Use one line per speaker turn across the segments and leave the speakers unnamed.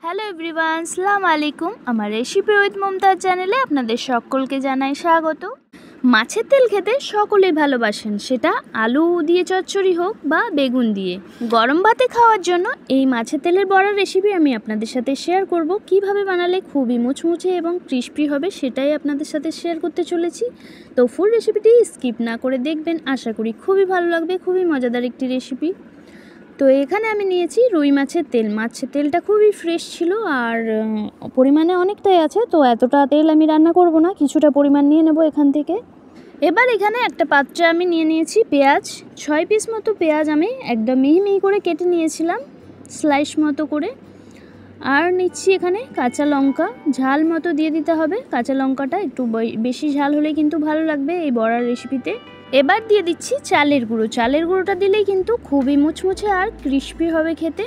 Hello everyone, আসসালামু আলাইকুম। আমার রেসিপি উইথ মমতাজ চ্যানেলে আপনাদের সকলকে জানাই স্বাগত। মাছের তেল খেতে সকলেই ভালোবাসেন, সেটা আলু দিয়ে চচ্চড়ি হোক বা বেগুন দিয়ে। গরম ভাতে খাওয়ার জন্য এই মাছের তেলের বড়ার রেসিপি আমি আপনাদের সাথে শেয়ার করব। কিভাবে বানালে খুবই মুচমুচে এবং ক্রিস্পি হবে সেটাই আপনাদের সাথে শেয়ার করতে চলেছি। তো ফুল রেসিপিটি স্কিপ না করে দেখবেন, আশা করি খুবই ভালো লাগবে। খুবই মজাদার একটি রেসিপি। তো এখানে আমি নিয়েছি রুই মাছের তেল। মাছের তেলটা খুবই ফ্রেশ ছিল আর পরিমাণে অনেকটাই আছে, তো এতটা তেল আমি রান্না করব না, কিছুটা পরিমাণ নিয়ে নেব এখান থেকে। এবার এখানে একটা পাত্রে আমি নিয়ে নিয়েছি পেঁয়াজ। 6 পিস মতো পেঁয়াজ আমি একদম মিহি মিহি করে কেটে নিয়েছিলাম, স্লাইস মতো করে। আর নিচ্ছি এখানে কাঁচা লঙ্কা, ঝাল মতো দিয়ে দিতে হবে। কাঁচা লঙ্কাটা একটু বেশি ঝাল হলে কিন্তু ভালো লাগবে এই বড়ার রেসিপিতে। এবার দিয়ে দিচ্ছি চালের গুঁড়ো। চালের গুঁড়োটা দিলেই কিন্তু খুবই মুচমুচে আর ক্রিস্পি হবে খেতে।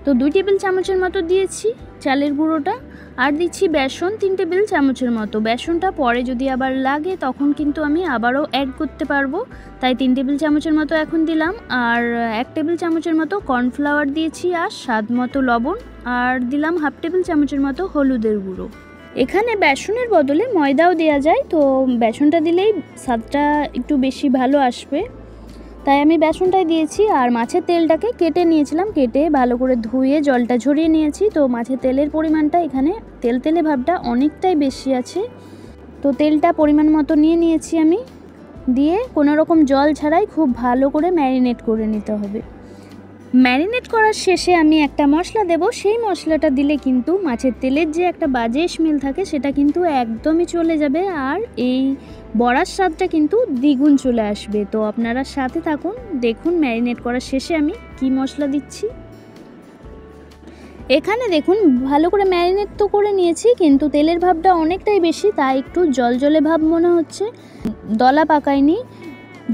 তো 2 টেবিল চামচের মতো দিয়েছি চালের গুঁড়োটা। আর দিচ্ছি বেসন 3 টেবিল চামচের মতো। বেসনটা পরে যদি আবার লাগে তখন কিন্তু আমি আবারও অ্যাড করতে পারবো, তাই 3 টেবিল চামচের মতো এখন দিলাম। আর 1 টেবিল চামচের মতো কর্নফ্লাওয়ার দিয়েছি, আর স্বাদ মতো লবণ, আর দিলাম 1/2 টেবিল চামচের মতো হলুদের গুঁড়ো। এখানে বেসনের বদলে ময়দাও দেওয়া যায়, তো বেসনটা দিলেই স্বাদটা একটু বেশি ভালো আসবে, তাই আমি বেসনটাই দিয়েছি। আর মাছের তেলটাকে কেটে নিয়েছিলাম, কেটে ভালো করে ধুয়ে জলটা ঝরিয়ে নিয়েছি। তো মাছের তেলের পরিমাণটা এখানে তেলে ভাবটা অনেকটাই বেশি আছে, তো তেলটা পরিমাণ মতো নিয়ে নিয়েছি আমি। দিয়ে কোনো রকম জল ছাড়াই খুব ভালো করে ম্যারিনেট করে নিতে হবে। ম্যারিনেট করার শেষে আমি একটা মশলা দেব। সেই মশলাটা দিলে কিন্তু মাছের তেলের যে একটা বাজে স্মেল থাকে সেটা কিন্তু একদমই চলে যাবে, আর এই বড়ার স্বাদটা কিন্তু দ্বিগুণ চলে আসবে। তো আপনারা সাথে থাকুন, দেখুন ম্যারিনেট করার শেষে আমি কি মশলা দিচ্ছি। এখানে দেখুন ভালো করে ম্যারিনেট তো করে নিয়েছি, কিন্তু তেলের ভাবটা অনেকটাই বেশি, তাই একটু জলজলে ভাব মনে হচ্ছে, দলা পাকায়নি।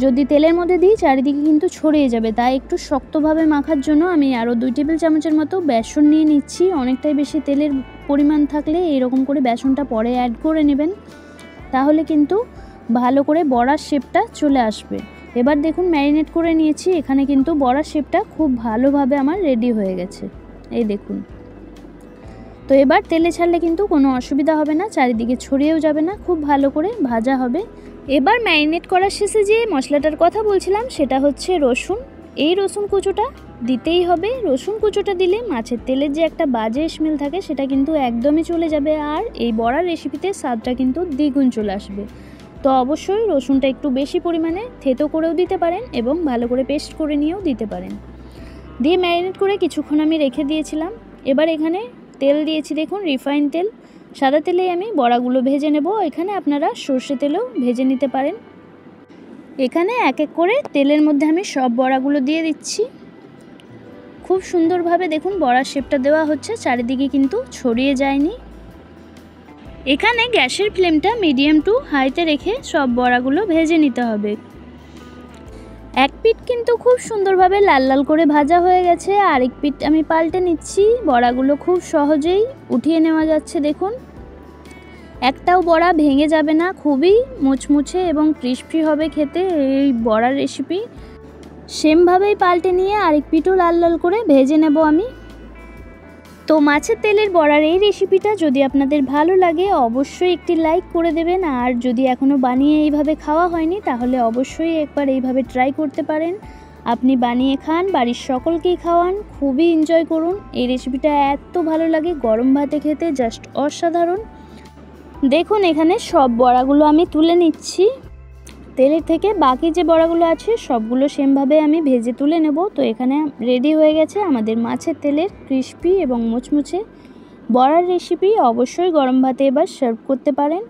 যদি তেলের মধ্যে দিই চারিদিকে কিন্তু ছড়িয়ে যাবে, তাই একটু শক্তভাবে মাখার জন্য আমি আরও 2 টেবিল চামচের মতো বেসন নিয়ে নিচ্ছি। অনেকটাই বেশি তেলের পরিমাণ থাকলে এরকম করে বেসনটা পরে অ্যাড করে নেবেন, তাহলে কিন্তু ভালো করে বড়ার শেপটা চলে আসবে। এবার দেখুন ম্যারিনেট করে নিয়েছি, এখানে কিন্তু বড়ার শেপটা খুব ভালোভাবে আমার রেডি হয়ে গেছে, এই দেখুন। তো এবার তেলে ছাড়লে কিন্তু কোনো অসুবিধা হবে না, চারিদিকে ছড়িয়েও যাবে না, খুব ভালো করে ভাজা হবে। এবার ম্যারিনেট করার শেষে যে মশলাটার কথা বলছিলাম সেটা হচ্ছে রসুন। এই রসুন কুচোটা দিতেই হবে। রসুন কুচোটা দিলে মাছের তেলের যে একটা বাজে স্মেল থাকে সেটা কিন্তু একদমই চলে যাবে, আর এই বড়ার রেসিপিতে স্বাদটা কিন্তু দ্বিগুণ চলে আসবে। তো অবশ্যই রসুনটা একটু বেশি পরিমাণে থেতো করেও দিতে পারেন এবং ভালো করে পেস্ট করে নিয়েও দিতে পারেন। দিয়ে ম্যারিনেট করে কিছুক্ষণ আমি রেখে দিয়েছিলাম। এবার এখানে তেল দিয়েছি, দেখুন রিফাইন তেল। সাদা তেলেই আমি বড়াগুলো ভেজে নেব। এখানে আপনারা সর্ষে তেলেও ভেজে নিতে পারেন। এখানে এক এক করে তেলের মধ্যে আমি সব বড়াগুলো দিয়ে দিচ্ছি। খুব সুন্দরভাবে দেখুন বড়ার শেপটা দেওয়া হচ্ছে, চারিদিকে কিন্তু ছড়িয়ে যায়নি। এখানে গ্যাসের ফ্লেমটা মিডিয়াম টু হাইতে রেখে সব বড়াগুলো ভেজে নিতে হবে। এক পিঠ কিন্তু খুব সুন্দরভাবে লাল লাল করে ভাজা হয়ে গেছে, আরেক পিঠ আমি পাল্টে নিচ্ছি। বড়াগুলো খুব সহজেই উঠিয়ে নেওয়া যাচ্ছে, দেখুন একটাও বড়া ভেঙে যাবে না, খুবই মুচমুচে এবং ক্রিস্পি হবে খেতে এই বড়ার রেসিপি। সেমভাবেই পাল্টে নিয়ে আরেক পিঠও লাল লাল করে ভেজে নেব আমি। তো মাছের তেলের বড়ার এই রেসিপিটা যদি আপনাদের ভালো লাগে অবশ্যই একটি লাইক করে দেবেন, আর যদি এখনও বানিয়ে এইভাবে খাওয়া হয়নি তাহলে অবশ্যই একবার এইভাবে ট্রাই করতে পারেন। আপনি বানিয়ে খান, বাড়ির সকলকেই খাওয়ান, খুবই এনজয় করুন। এই রেসিপিটা এত ভালো লাগে গরম ভাতে খেতে, জাস্ট অসাধারণ। দেখুন এখানে সব বড়াগুলো আমি তুলে নিচ্ছি তেলের থেকে। বাকি যে বড়াগুলো আছে সবগুলো সেমভাবে আমি ভেজে তুলে নেব। তো এখানে রেডি হয়ে গেছে আমাদের মাছের তেলের ক্রিস্পি এবং মুচমুচে বড়ার রেসিপি। অবশ্যই গরম ভাতে এবার সার্ভ করতে পারেন।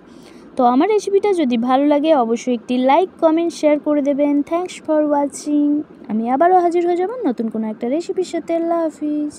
তো আমার রেসিপিটা যদি ভালো লাগে অবশ্যই একটি লাইক, কমেন্ট, শেয়ার করে দেবেন। Thanks for watching. আমি আবারও হাজির হয়ে যাব নতুন কোনো একটা রেসিপির সাথে। আল্লাহ হাফিজ।